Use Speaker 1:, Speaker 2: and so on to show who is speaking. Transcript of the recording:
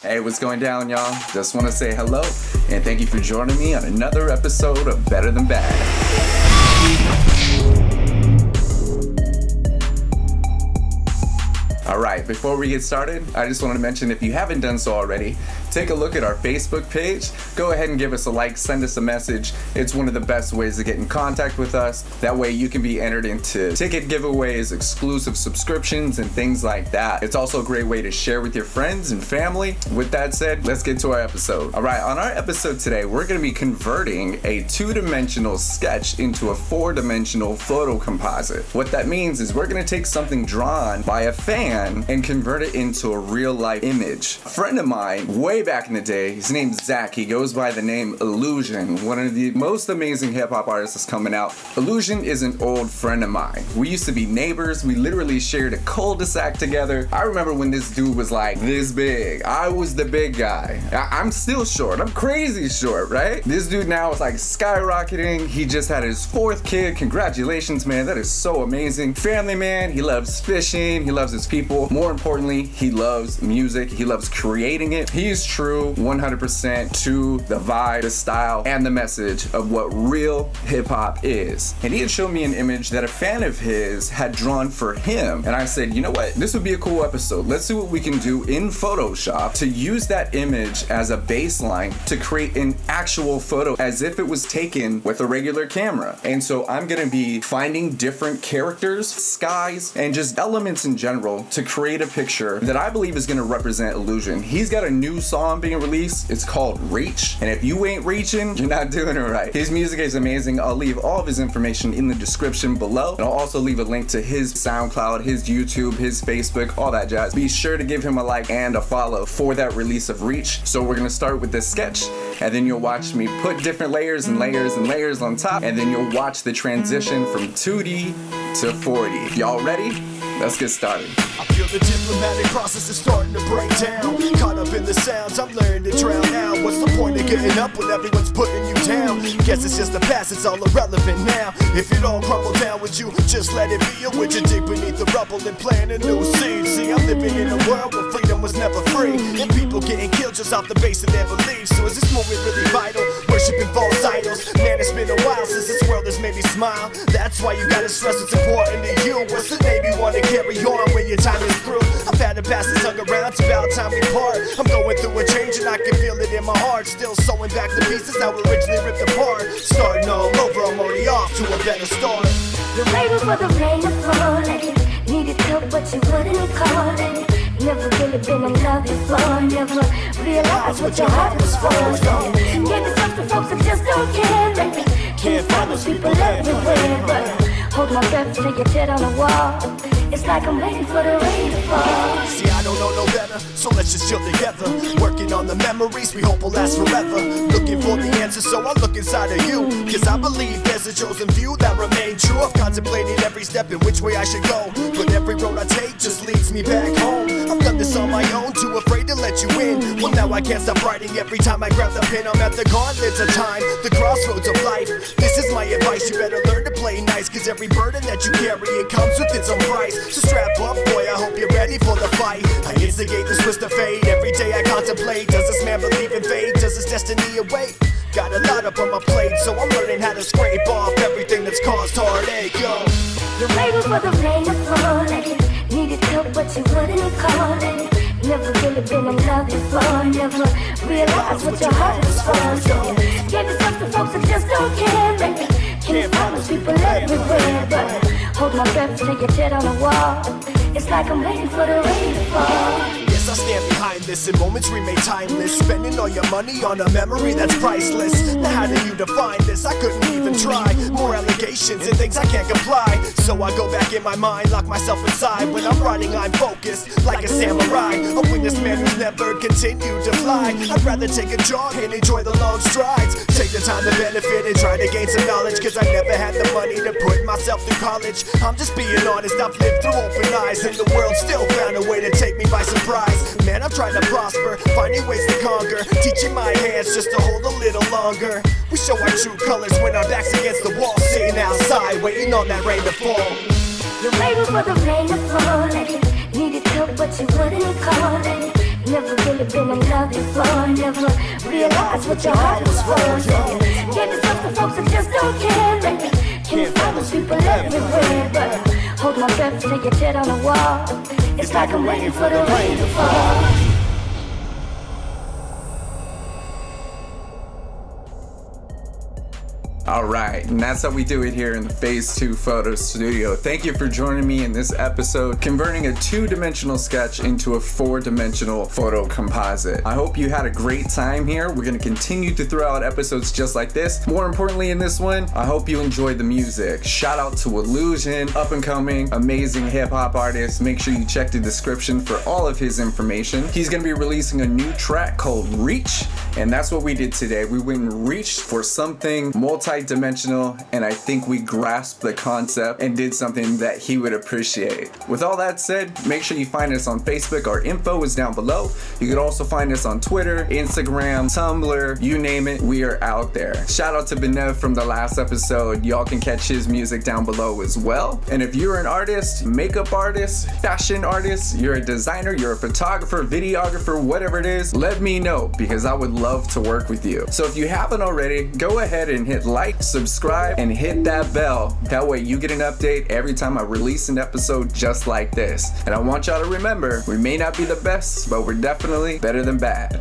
Speaker 1: Hey, what's going down, y'all? Just want to say hello and thank you for joining me on another episode of Better Than Bad. Alright, before we get started, I just want to mention if you haven't done so already, take a look at our Facebook page. Go ahead and give us a like, send us a message. It's one of the best ways to get in contact with us. That way you can be entered into ticket giveaways, exclusive subscriptions, and things like that. It's also a great way to share with your friends and family. With that said, let's get to our episode. Alright, on our episode today, we're going to be converting a two-dimensional sketch into a four-dimensional photo composite. What that means is we're going to take something drawn by a fan and convert it into a real life image. A friend of mine, way back in the day, his name's Zach, he goes by the name Illusion, one of the most amazing hip hop artists that's coming out. Illusion is an old friend of mine. We used to be neighbors, we literally shared a cul-de-sac together. I remember when this dude was like this big. I was the big guy. I'm still short, I'm crazy short, right? This dude now is like skyrocketing. He just had his fourth kid. Congratulations, man, that is so amazing. Family man, he loves fishing, he loves his people. More importantly, he loves music, he loves creating it. He is true 100% to the vibe, the style, and the message of what real hip-hop is. And he had shown me an image that a fan of his had drawn for him. And I said, you know what? This would be a cool episode. Let's see what we can do in Photoshop to use that image as a baseline to create an actual photo as if it was taken with a regular camera. And so I'm gonna be finding different characters, skies, and just elements in general to create a picture that I believe is going to represent Illusion. He's got a new song being released. It's called Reach. And if you ain't reaching, you're not doing it right. His music is amazing. I'll leave all of his information in the description below. And I'll also leave a link to his SoundCloud, his YouTube, his Facebook, all that jazz. Be sure to give him a like and a follow for that release of Reach. So we're going to start with this sketch, and then you'll watch me put different layers and layers and layers on top, and then you'll watch the transition from 2D to 4D. Y'all ready? Let's get started.
Speaker 2: I feel the diplomatic process is starting to break down. Caught up in the sounds, I'm learning to drown out. What's the point of getting up when everyone's putting you down? Guess it's just the past, it's all irrelevant now. If it all crumbled down, would you just let it be? Or would you dig beneath the rubble and plant a new seed? See, I'm living in a world where freedom was never free, and people getting killed just off the base of their beliefs. So is this moment really vital? Worshipping false idols? Man, it's been a while since this world has made me smile. That's why you gotta stress it's important to you. What's the name you wanna carry on when your time is through? I've had to pass this hung around, it's about time we part. I'm going through a change and I can feel it in my heart. Still sewing back the pieces that were originally ripped apart. Starting all over, I'm already off to a better start.
Speaker 3: You're waiting for the rain to fall and you needed help but you wouldn't call and you never really been in love before. Never realized what your heart was for. So give yourself to folks that just don't care and you can't find those people everywhere. But hold my breath till you're dead on the wall. It's like I'm waiting for the rain to fall.
Speaker 2: See, I don't know no better, so let's just chill together. Working on the memories we hope will last forever. Looking for the answers, so I look inside of you. Cause I believe there's a chosen few that remain true. I've contemplated every step in which way I should go, but every road I take just leads me back home. I've done this on my own, too afraid to let you in. Well, now I can't stop writing. Every time I grab the pen, I'm at the gauntlets of time, the crossroads of life. This is my advice, you better learn to play nice. Cause every burden that you carry, it comes with its own price. So strap up, boy, I hope you're ready for the fight. I instigate this twist of fate. Every day I contemplate, does this man believe in fate? Does his destiny await? Got a lot up on my plate, so I'm learning how to scrape off everything that's caused heartache, yo.
Speaker 3: You're waiting for the rain to fall and you needed help but you wouldn't call and you never really been in love before. Never realized what your heart was for. So give yourself to folks that just don't care and you can't find those people everywhere. But hold my breath till you're dead on the wall. It's like I'm waiting for the rain to fall.
Speaker 2: Yes, I stand behind this, and moments remain timeless. Spending all your money on a memory that's priceless. Now how do you define this? I couldn't even try. More allegations and things I can't comply. So I go back in my mind, lock myself inside. When I'm writing, I'm focused like a samurai. A witness man who's never continued to fly. I'd rather take a jog and enjoy the long strides. Take the time to benefit and try to gain some knowledge. Cause I never had the money to put myself through college. I'm just being honest, I've lived through open eyes, and the world still found a way to take me by surprise. Man, I'm trying to prosper, finding ways to conquer, teaching my hands just to hold a little longer. We show our true colors when our backs against the wall, sitting outside, waiting on that rain to fall.
Speaker 3: You're waiting for the rain to fall and you needed help but you wouldn't call and you never really been in love before, never realized what your heart was for. Yeah. Gave yourself to folks that just don't care, and you can't find those people everywhere. But hold my breath till you're dead on the wall. It's like I'm waiting for the rain to fall.
Speaker 1: Alright, and that's how we do it here in the Phase 2 Photo Studio. Thank you for joining me in this episode, converting a 2-dimensional sketch into a 4-dimensional photo composite. I hope you had a great time here. We're going to continue to throw out episodes just like this. More importantly in this one, I hope you enjoyed the music. Shout out to Illusion, up and coming, amazing hip hop artist. Make sure you check the description for all of his information. He's going to be releasing a new track called Reach, and that's what we did today. We went and reached for something multi-dimensional, and I think we grasped the concept and did something that he would appreciate. With all that said, make sure you find us on Facebook. Our info is down below. You can also find us on Twitter, Instagram, Tumblr, you name it, we are out there. Shout out to Benev from the last episode. Y'all can catch his music down below as well. And if you're an artist, makeup artist, fashion artist, you're a designer, you're a photographer, videographer, whatever it is, let me know, because I would love to work with you. So if you haven't already, go ahead and hit like, subscribe, and hit that bell. That way you get an update every time I release an episode just like this. And I want y'all to remember, we may not be the best, but we're definitely better than bad.